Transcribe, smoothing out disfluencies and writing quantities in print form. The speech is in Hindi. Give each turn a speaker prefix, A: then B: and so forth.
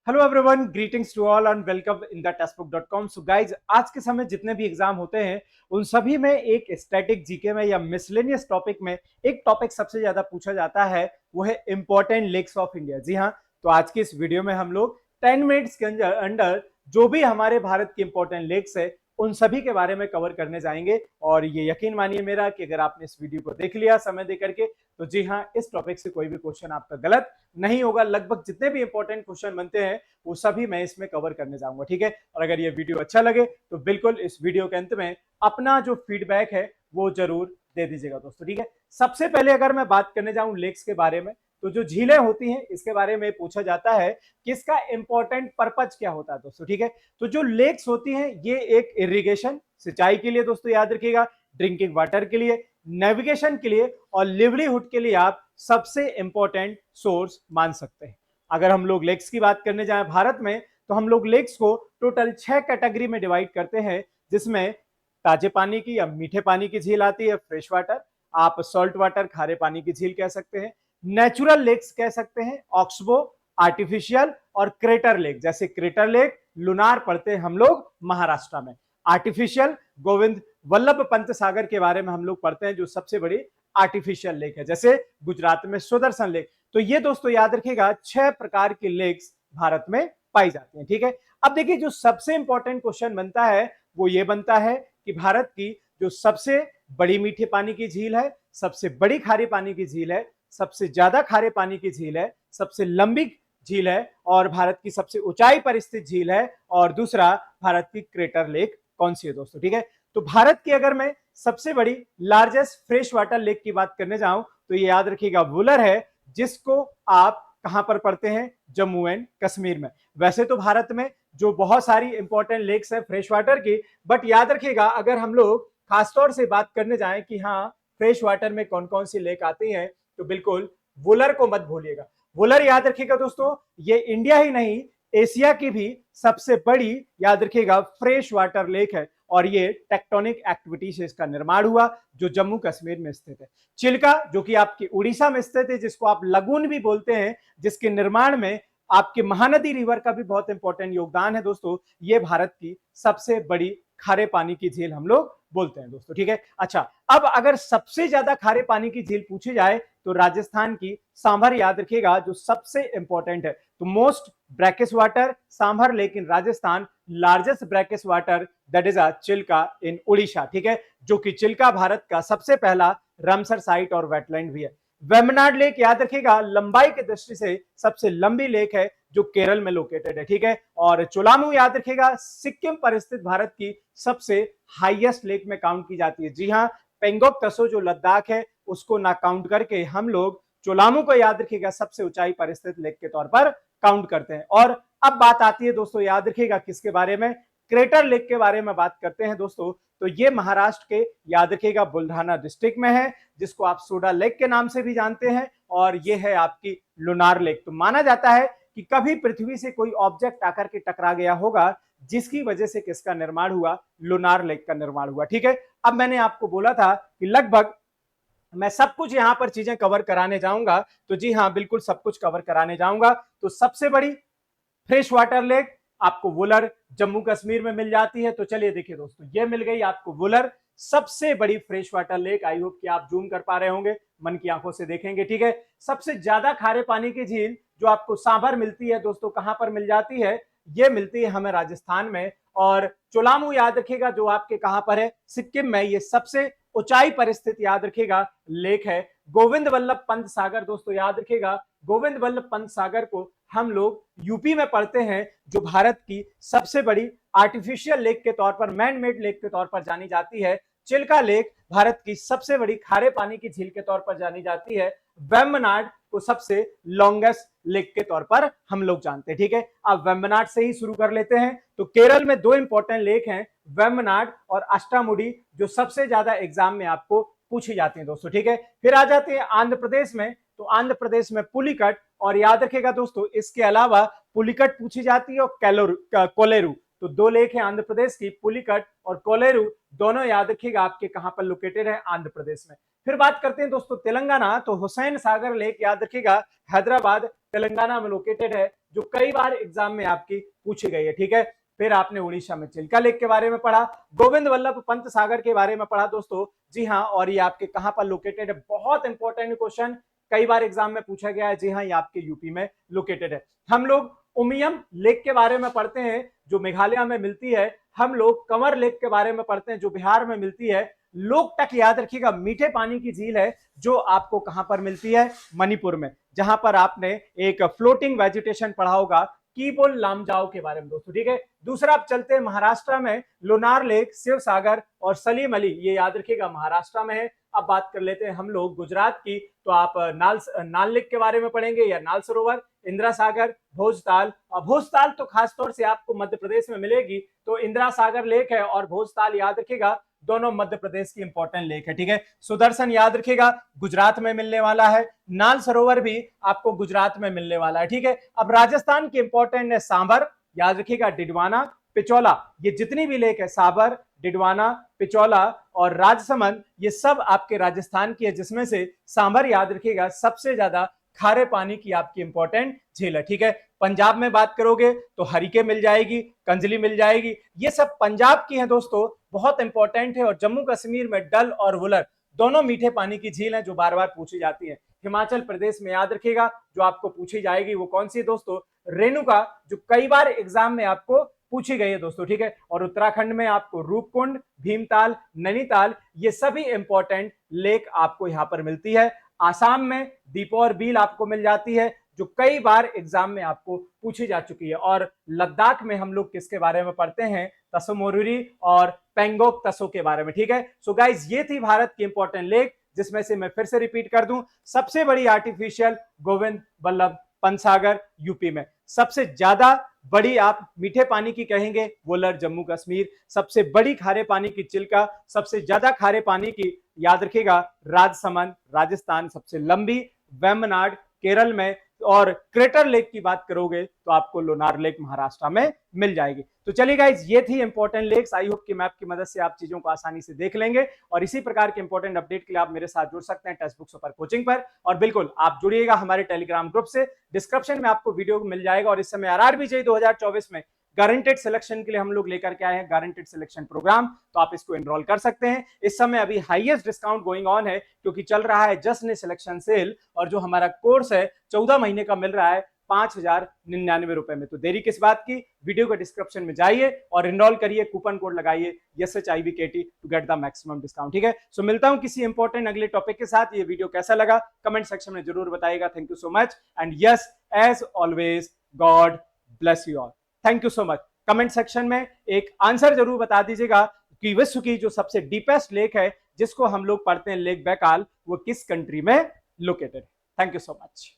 A: Hello everyone, greetings to all and welcome in the textbook dot com. So guys, आज के समय जितने भी एग्जाम होते हैं उन सभी में एक स्टैटिक जीके में या मिसलेनियस टॉपिक में एक टॉपिक सबसे ज्यादा पूछा जाता है, वो है इंपॉर्टेंट लेक्स ऑफ इंडिया। जी हाँ, तो आज की इस वीडियो में हम लोग 10 मिनट्स के अंदर जो भी हमारे भारत के इंपॉर्टेंट लेक्स है उन सभी के बारे में कवर करने जाएंगे। और ये यकीन मानिए मेरा कि अगर आपने इस वीडियो को देख लिया समय दे करके, तो जी हाँ, इस टॉपिक से कोई भी क्वेश्चन आपका गलत नहीं होगा। लगभग जितने भी इंपॉर्टेंट क्वेश्चन बनते हैं वो सभी मैं इसमें कवर करने जाऊंगा। ठीक है, और अगर ये वीडियो अच्छा लगे तो बिल्कुल इस वीडियो के अंत में अपना जो फीडबैक है वो जरूर दे दीजिएगा दोस्तों। ठीक है, सबसे पहले अगर मैं बात करने जाऊं लेक्स के बारे में, तो जो झीलें होती हैं इसके बारे में पूछा जाता है कि इसका इंपॉर्टेंट पर्पज क्या होता है दोस्तों। ठीक है, तो जो लेक्स होती हैं ये एक इरिगेशन सिंचाई के लिए दोस्तों याद रखिएगा, ड्रिंकिंग वाटर के लिए, नेविगेशन के लिए और लिवलीहुड के लिए आप सबसे इंपॉर्टेंट सोर्स मान सकते हैं। अगर हम लोग लेक्स की बात करने जाएं भारत में, तो हम लोग लेक्स को टोटल 6 कैटेगरी में डिवाइड करते हैं, जिसमें ताजे पानी की या मीठे पानी की झील आती है, फ्रेश वाटर, आप सॉल्ट वाटर खारे पानी की झील कह सकते हैं, नेचुरल लेक्स कह सकते हैं, ऑक्सबो, आर्टिफिशियल और क्रेटर लेक। जैसे क्रेटर लेक लुनार पढ़ते हैं हम लोग महाराष्ट्र में, आर्टिफिशियल गोविंद वल्लभ पंत सागर के बारे में हम लोग पढ़ते हैं जो सबसे बड़ी आर्टिफिशियल लेक है, जैसे गुजरात में सुदर्शन लेक। तो ये दोस्तों याद रखिएगा 6 प्रकार की लेक्स भारत में पाई जाती हैं। ठीक है, अब देखिए जो सबसे इंपॉर्टेंट क्वेश्चन बनता है वो ये बनता है कि भारत की जो सबसे बड़ी मीठे पानी की झील है, सबसे बड़ी खारे पानी की झील है, सबसे ज्यादा खारे पानी की झील है, सबसे लंबी झील है और भारत की सबसे ऊंचाई पर स्थित झील है, और दूसरा भारत की क्रेटर लेक कौन सी है दोस्तों। ठीक है, तो भारत की अगर मैं सबसे बड़ी लार्जेस्ट फ्रेश वाटर लेक की बात करने जाऊं तो ये याद रखिएगा वुलर है, जिसको आप कहां पर पढ़ते हैं, जम्मू एंड कश्मीर में। वैसे तो भारत में जो बहुत सारी इंपॉर्टेंट लेक्स है फ्रेश वाटर की, बट याद रखिएगा अगर हम लोग खासतौर से बात करने जाएं कि हाँ फ्रेश वाटर में कौन कौन सी लेक आती हैं, तो बिल्कुल वुलर को मत भूलिएगा। वुलर याद रखिएगा दोस्तों, ये इंडिया ही नहीं एशिया की भी सबसे बड़ी याद रखिएगा फ्रेश वाटर लेक है, और ये टेक्टोनिक एक्टिविटी से इसका निर्माण हुआ जो जम्मू कश्मीर में स्थित है। चिल्का जो कि आपकी उड़ीसा में स्थित है, जिसको आप लगून भी बोलते हैं, जिसके निर्माण में आपके महानदी रिवर का भी बहुत इंपॉर्टेंट योगदान है दोस्तों। ये भारत की सबसे बड़ी खारे पानी की झील हम लोग बोलते हैं दोस्तों। ठीक है, अच्छा, अब अगर सबसे ज्यादा खारे पानी की झील पूछी जाए तो राजस्थान की सांभर याद रखिएगा जो सबसे इंपॉर्टेंट है। तो most brackish water Sambhar lake in Rajasthan, largest brackish water that is a Chilka in Orissa. ठीक है, जो कि चिल्का भारत का सबसे पहला रामसर साइट और वेटलैंड भी है। वेम्बनाड लेक याद रखिएगा लंबाई की दृष्टि से सबसे लंबी लेक है जो केरल में लोकेटेड है। ठीक है, और चोलामू याद रखिएगा सिक्किम पर स्थित भारत की सबसे हाईएस्ट लेक में काउंट की जाती है। जी हाँ, पेंगोक तसो जो लद्दाख है उसको ना काउंट करके हम लोग चोलामू को याद रखिएगा सबसे ऊंचाई पर स्थित लेक के तौर पर काउंट करते हैं। और अब बात आती है दोस्तों याद रखिएगा किसके बारे में, क्रेटर लेक के बारे में बात करते हैं दोस्तों। तो ये महाराष्ट्र के याद रखिएगा बुल्ढाना डिस्ट्रिक्ट में है, जिसको आप सोडा लेक के नाम से भी जानते हैं, और ये है आपकी लुनार लेक। तो माना जाता है कि कभी पृथ्वी से कोई ऑब्जेक्ट आकर के टकरा गया होगा जिसकी वजह से किसका निर्माण हुआ, लुनार लेक का निर्माण हुआ। ठीक है, अब मैंने आपको बोला था कि लगभग मैं सब कुछ यहां पर चीजें कवर कराने जाऊंगा, तो जी हाँ बिल्कुल सब कुछ कवर कराने जाऊंगा। तो सबसे बड़ी फ्रेश वाटर लेक आपको वुलर जम्मू कश्मीर में मिल जाती है। तो चलिए देखिए दोस्तों, ये मिल गई आपको वुलर सबसे बड़ी fresh water lake. I hope कि आप जूम कर पा रहे होंगे, मन की आंखों से देखेंगे। ठीक है, सबसे ज्यादा खारे पानी की झील जो आपको सांभर मिलती है दोस्तों, कहां पर मिल जाती है, ये मिलती है हमें राजस्थान में। और चोलामू याद रखिएगा जो आपके कहां पर है, सिक्किम में, ये सबसे ऊंचाई पर स्थित याद रखिएगा लेक है। गोविंद वल्लभ पंत सागर दोस्तों याद रखिएगा, गोविंद वल्लभ पंत सागर को हम लोग यूपी में पढ़ते हैं, जो भारत की सबसे बड़ी आर्टिफिशियल लेक के तौर पर, मैन मेड लेक के तौर पर जानी जाती है। चिल्का लेक भारत की सबसे बड़ी खारे पानी की झील के तौर पर जानी जाती है। वेम्बनाड को सबसे लॉन्गेस्ट लेक के तौर पर हम लोग जानते हैं। ठीक है, अब वेम्बनाड से ही शुरू कर लेते हैं। तो केरल में दो इंपॉर्टेंट लेक हैं, वेम्बनाड और अष्टामुडी, जो सबसे ज्यादा एग्जाम में आपको पूछी जाती हैं दोस्तों। ठीक है, फिर आ जाते हैं आंध्र प्रदेश में। तो आंध्र प्रदेश में पुलिकट, और याद रखिएगा दोस्तों इसके अलावा पुलिकट पूछी जाती है और कोलेरू। तो दो लेक है आंध्र प्रदेश की, पुलिकट और कोलेरू, दोनों याद रखिएगा आपके कहां पर लोकेटेड है, आंध्र प्रदेश में। फिर बात करते हैं दोस्तों तेलंगाना, तो हुसैन सागर लेक याद रखिएगा हैदराबाद तेलंगाना में लोकेटेड है, जो कई बार एग्जाम में आपकी पूछी गई है, ठीक है। फिर आपने उड़ीसा में चिल्का लेक के बारे में पढ़ा, गोविंद वल्लभ पंत सागर के बारे में पढ़ा दोस्तों, जी हाँ, और ये आपके कहां पर लोकेटेड है, बहुत इंपॉर्टेंट क्वेश्चन, कई बार एग्जाम में पूछा गया है, जी हाँ, ये आपके यूपी में लोकेटेड है। हम लोग उमियम लेक के बारे में पढ़ते हैं जो मेघालय में मिलती है, हम लोग कंवर लेक के बारे में पढ़ते हैं जो बिहार में मिलती है, लोकटक याद रखिएगा मीठे पानी की झील है जो आपको कहां पर मिलती है, मणिपुर में, जहां पर आपने एक फ्लोटिंग वेजिटेशन पढ़ा होगा कीबोल लामजाओ के बारे में दोस्तों, ठीक है। दूसरा आप चलते हैं महाराष्ट्र में, लोनार लेक, शिव सागर और सलीम अली, ये याद रखिएगा महाराष्ट्र में है। अब बात कर लेते हैं हम लोग गुजरात की, तो आप नाल लेक के बारे में पढ़ेंगे या नाल सरोवर, इंदिरा सागर, भोजताल, और भोजताल तो खासतौर से आपको मध्य प्रदेश में मिलेगी, तो इंदिरा सागर लेक है और भोजताल याद रखिएगा दोनों मध्य प्रदेश की इंपॉर्टेंट लेक है, ठीक है। सुदर्शन याद रखिएगा गुजरात में मिलने वाला है, नाल सरोवर भी आपको गुजरात में मिलने वाला है, ठीक है। अब राजस्थान की इंपॉर्टेंट है सांबर, याद रखिएगा डिडवाना, पिचौला, ये जितनी भी लेक है साबर, डिडवाना, पिचौला और राजसमंद, ये सब आपके राजस्थान की है, जिसमें से सांबर याद रखिएगा सबसे ज्यादा खारे पानी की आपकी इंपॉर्टेंट झील है, ठीक है। पंजाब में बात करोगे तो हरिके मिल जाएगी, कंजली मिल जाएगी, ये सब पंजाब की हैं दोस्तों, बहुत इंपॉर्टेंट है। और जम्मू कश्मीर में डल और वुलर दोनों मीठे पानी की झील है जो बार बार पूछी जाती है। हिमाचल प्रदेश में याद रखिएगा जो आपको पूछी जाएगी वो कौन सी है दोस्तों, रेणुका, जो कई बार एग्जाम में आपको पूछी गई है दोस्तों, ठीक है। और उत्तराखंड में आपको रूपकुंड, भीमताल, नैनीताल, ये सभी इंपॉर्टेंट लेक आपको यहां पर मिलती है। आसाम में दीपौर बील आपको मिल जाती है जो कई बार एग्जाम में आपको पूछी जा चुकी है। और लद्दाख में हम लोग किसके बारे में पढ़ते हैं, तसो मोरिरी और पेंगोक तसो के बारे में, ठीक है। सो गाइज ये थी भारत की इंपॉर्टेंट लेक, जिसमें से मैं फिर से रिपीट कर दूं, सबसे बड़ी आर्टिफिशियल गोविंद वल्लभ पंत सागर यूपी में, सबसे ज्यादा बड़ी आप मीठे पानी की कहेंगे वोलर जम्मू कश्मीर, सबसे बड़ी खारे पानी की चिल्का, सबसे ज्यादा खारे पानी की याद रखिएगा राजसमंद राजस्थान, सबसे लंबी वेम्बनाड केरल में, और क्रेटर लेक की बात करोगे तो आपको लोनार लेक महाराष्ट्र में मिल जाएगी। तो चलिए गाइज ये थी इंपॉर्टेंट लेक्स, आई होप कि मैप की मदद से आप चीजों को आसानी से देख लेंगे, और इसी प्रकार के इंपॉर्टेंट अपडेट के लिए आप मेरे साथ जुड़ सकते हैं टेक्स्ट बुक सुपर कोचिंग पर। और बिल्कुल आप जुड़िएगा हमारे टेलीग्राम ग्रुप से, डिस्क्रिप्शन में आपको वीडियो मिल जाएगा। और इस समय आरआरबी 2024 में गारंटेड सिलेक्शन के लिए हम लोग लेकर के आए हैं गारंटेड सिलेक्शन प्रोग्राम, तो आप इसको एनरोल कर सकते हैं। इस समय अभी हाईएस्ट डिस्काउंट गोइंग ऑन है क्योंकि चल रहा है जश्न सिलेक्शन सेल, और जो हमारा कोर्स है 14 महीने का मिल रहा है 5,099 रुपए में। तो देरी किस बात की, वीडियो के डिस्क्रिप्शन में जाइए और एनरोल करिए, कूपन कोड लगाइए SHIVKT to get the maximum discount, ठीक है। सो मिलता हूं किसी इंपॉर्टेंट अगले टॉपिक के साथ। ये वीडियो कैसा लगा कमेंट सेक्शन में जरूर बताइएगा। Thank you so much, and yes as always God bless you all. Thank you so much. Comment section में एक आंसर जरूर बता दीजिएगा कि विश्व की जो सबसे डीपेस्ट लेक है जिसको हम लोग पढ़ते हैं लेक बैकाल, वो किस कंट्री में लोकेटेड है। Thank you so much.